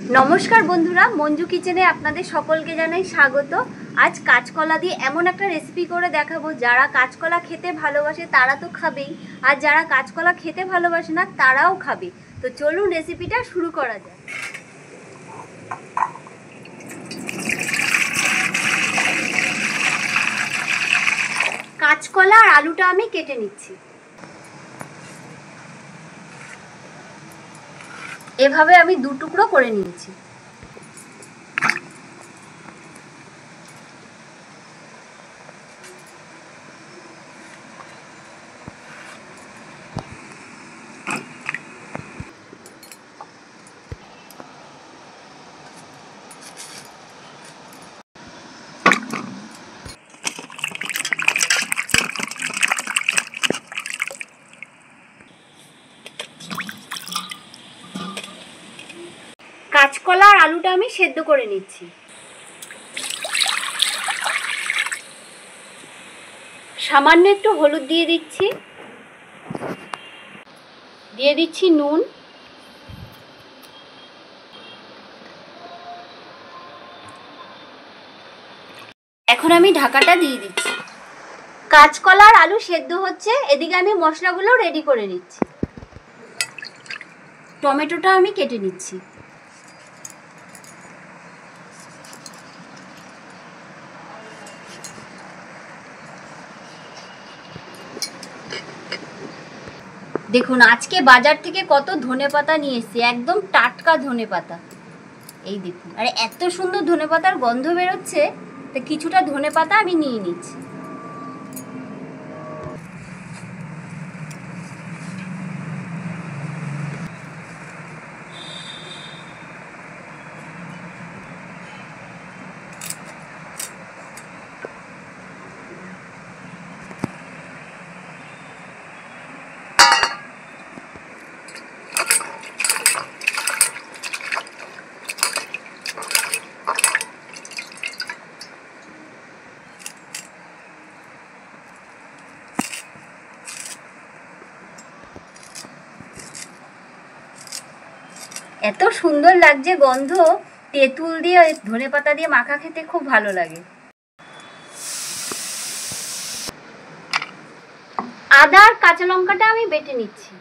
नमस्कार बंधुरा मंजू किचेने आपनादेर सकलके जानाई स्वागत। आज काँचकला दिए एमन एक रेसिपि करे देखाबो जारा काँचकला खेते भालोबाशे तारा तो खाबेई और जारा काँचकला खेते भालोबाशे ना ताराओ खाबे। तो चलुन रेसिपिटा शुरू करा जाक। काँचकला और आलूटा आमी केटे निচ্ছি। এভাবে আমি দু টুকরো করে নিয়েছি। কাঁচকলা আর আলুটা আমি সেদ্ধ করে নিচ্ছি। সামান্য একটু হলুদ দিয়ে দিচ্ছি, দিয়ে দিচ্ছি নুন, এখন আমি ঢাকাটা দিয়ে দিচ্ছি। কাঁচকলা আর আলু সেদ্ধ হচ্ছে, এদিকে আমি মশলাগুলো রেডি করে নিচ্ছি। টমেটোটা আমি কেটে নিচ্ছি। দেখুন আজকে বাজার থেকে কত ধনেপাতা নিয়ে এসেছি, একদম টাটকা ধনেপাতা। এই দেখুন, আর এত সুন্দর ধনেপাতার গন্ধ বেরোচ্ছে, তো কিছুটা ধনেপাতা আমি নিয়ে নিচ্ছি। এত সুন্দর লাগছে গন্ধ, তেঁতুল দিয়ে ধনেপাতা দিয়ে মাখা খেতে খুব ভালো লাগে। আদা আর কাঁচা লঙ্কাটা আমি বেটে নিচ্ছি।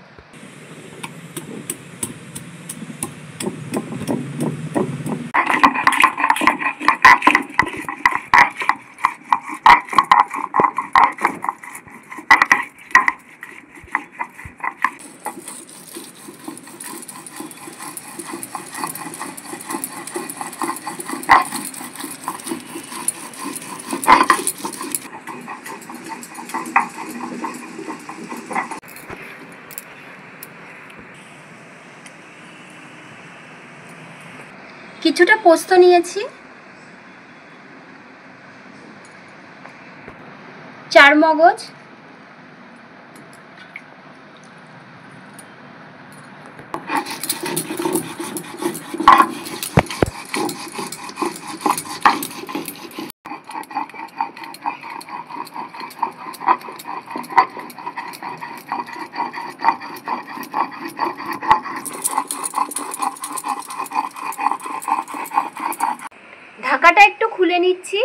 কিছুটা পোস্ত নিয়েছি, চারমগজ, ঢাকাটা একটু খুলে নিচ্ছি।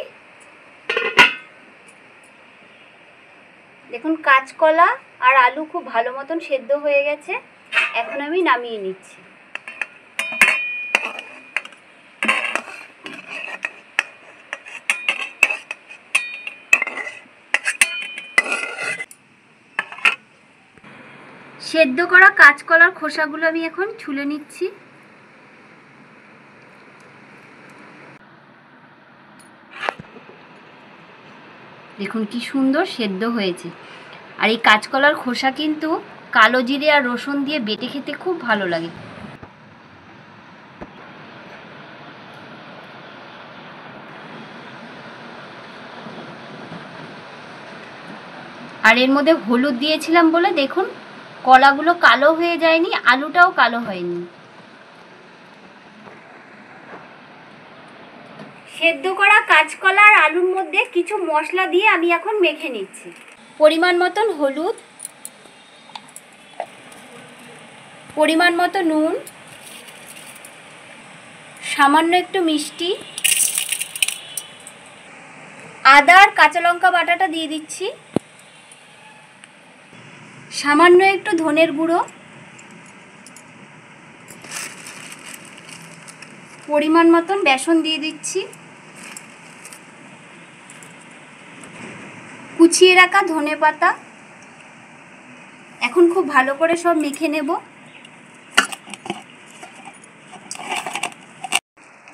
দেখুন কাঁচকলা আর আলু খুব ভালো মতন সেদ্ধ হয়ে গেছে, এখন আমি নামিয়ে নিচ্ছি। সেদ্ধ করা কাঁচকলার খোসাগুলো আমি এখন ছুলে নিচ্ছি। দেখুন কি সুন্দর সেদ্ধ হয়েছে। আর এই কাঁচকলার খোসা কিন্তু কালো জিরে আর রসুন দিয়ে বেটে খেতে খুব ভালো লাগে। আর এর মধ্যে হলুদ দিয়েছিলাম বলে দেখুন কলাগুলো কালো হয়ে যায়নি, আলুটাও কালো হয়নি। সেদ্ধ করা কাঁচকলা আর আলুর মধ্যে কিছু মশলা দিয়ে আমি এখন মেখে নিচ্ছি। পরিমাণ মতন হলুদ, পরিমাণ মতো নুন, সামান্য একটু মিষ্টি, আদা আর কাঁচা লঙ্কা বাটাটা দিয়ে দিচ্ছি, সামান্য একটু ধনের গুঁড়ো, পরিমাণ মতন বেসন দিয়ে দিচ্ছি, কুচিয়ে রাখা ধনেপাতা। এখন খুব ভালো করে সব মেখে নেব।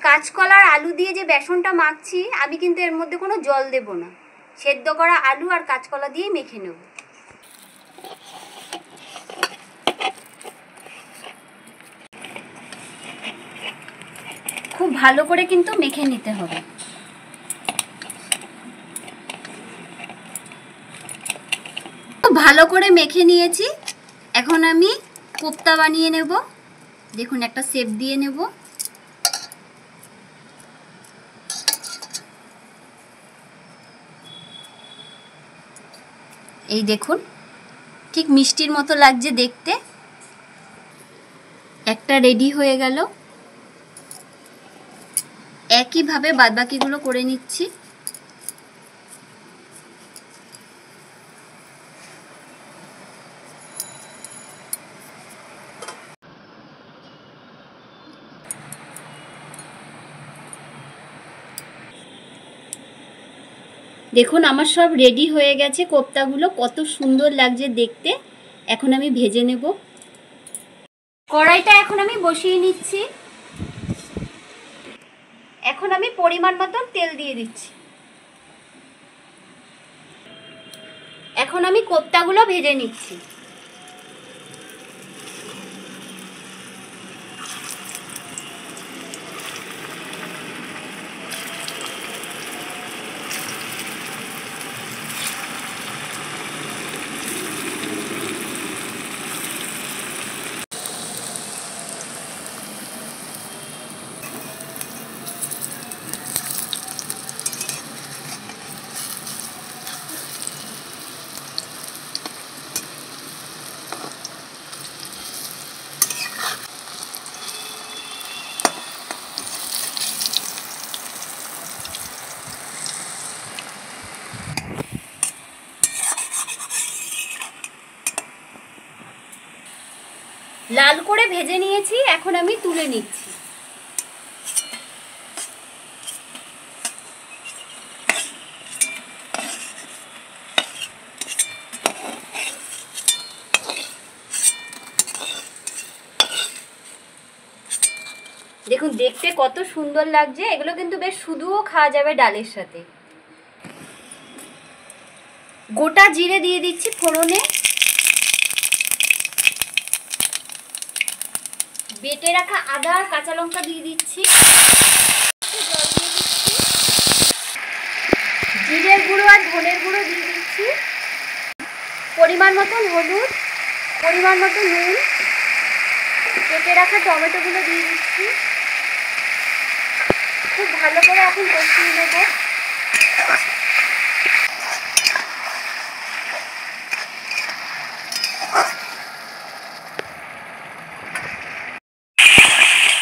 কাঁচকলার আলু দিয়ে যে বেসনটা মাখছি আমি কিন্তু এর মধ্যে কোনো জল দেব না, সেদ্ধ করা আলু আর কাঁচকলা দিয়ে মেখে নেব। খুব ভালো করে কিন্তু মেখে নিতে হবে। খুব ভালো করে মেখে নিয়েছি। এখন আমি কোপ্তা বানিয়ে নেব। দেখুন একটা শেপ দিয়ে নেব। এই দেখুন ঠিক মিষ্টির মতো লাগছে দেখতে। একটা রেডি হয়ে গেল। একইভাবে বাদবাকিগুলো করে নিচ্ছি। দেখুন আমার সব রেডি হয়ে গেছে কোপ্তাগুলো, কত সুন্দর লাগছে দেখতে। এখন আমি ভেজে নেব। কড়াইটা এখন আমি বসিয়ে নিচ্ছি। এখন আমি পরিমাণ মতন তেল দিয়ে দিচ্ছি। এখন আমি কোপ্তাগুলো ভেজে নিচ্ছি। লাল করে ভেজে নিয়েছি, এখন আমি তুলে নিচ্ছি। দেখুন দেখতে কত সুন্দর লাগছে। এগুলো কিন্তু বেশ শুধুও খাওয়া যাবে ডালের সাথে। গোটা জিরে দিয়ে দিচ্ছি ফোড়নে। বেটে রাখা আদা আর কাঁচা লঙ্কা দিয়ে দিচ্ছি। জল দিয়ে দিচ্ছি। জিরের গুঁড়ো আর ধনের গুঁড়ো দিয়ে দিচ্ছি। পরিমাণ মতন হলুদ, পরিমাণ মতো নুন, কেটে রাখা টমেটোগুলো দিয়ে দিচ্ছি। খুব ভালো করে এখন কষিয়ে নেব।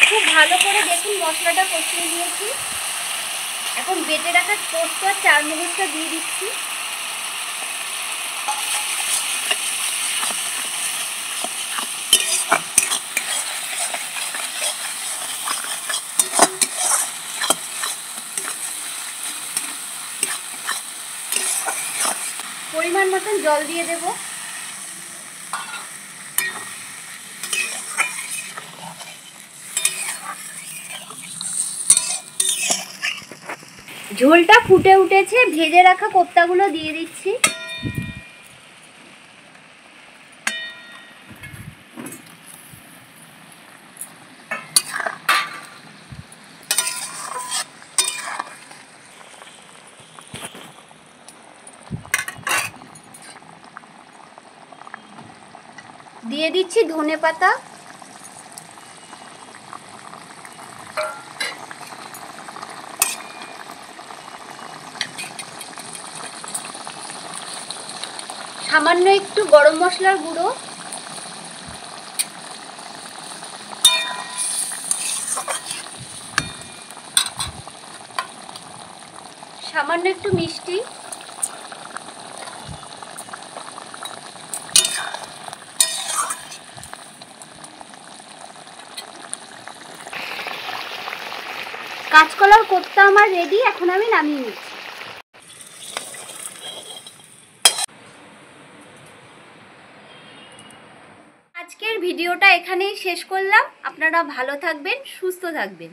খুব ভালো করে দেখুন মশলাটা কষিয়ে নিয়েছি। এখন বেটে রাখা পোস্ত আর চারমগজটা দিয়ে দিচ্ছি। পরিমাণ মতন জল দিয়ে দেব। ঝোলটা ফুটে উঠেছে, ভেজে রাখা কোপ্তাগুলো দিয়ে দিচ্ছি। দিয়ে দিচ্ছি ধনেপাতা। সামান্য একটু গরম মশলার গুঁড়ো, সামান্য একটু মিষ্টি, কাঁচকলার কোপ্তা আমার রেডি। এখন আমি নামিয়ে নিচ্ছি। আজকের ভিডিওটা এখানেই শেষ করলাম। আপনারা ভালো থাকবেন, সুস্থ থাকবেন।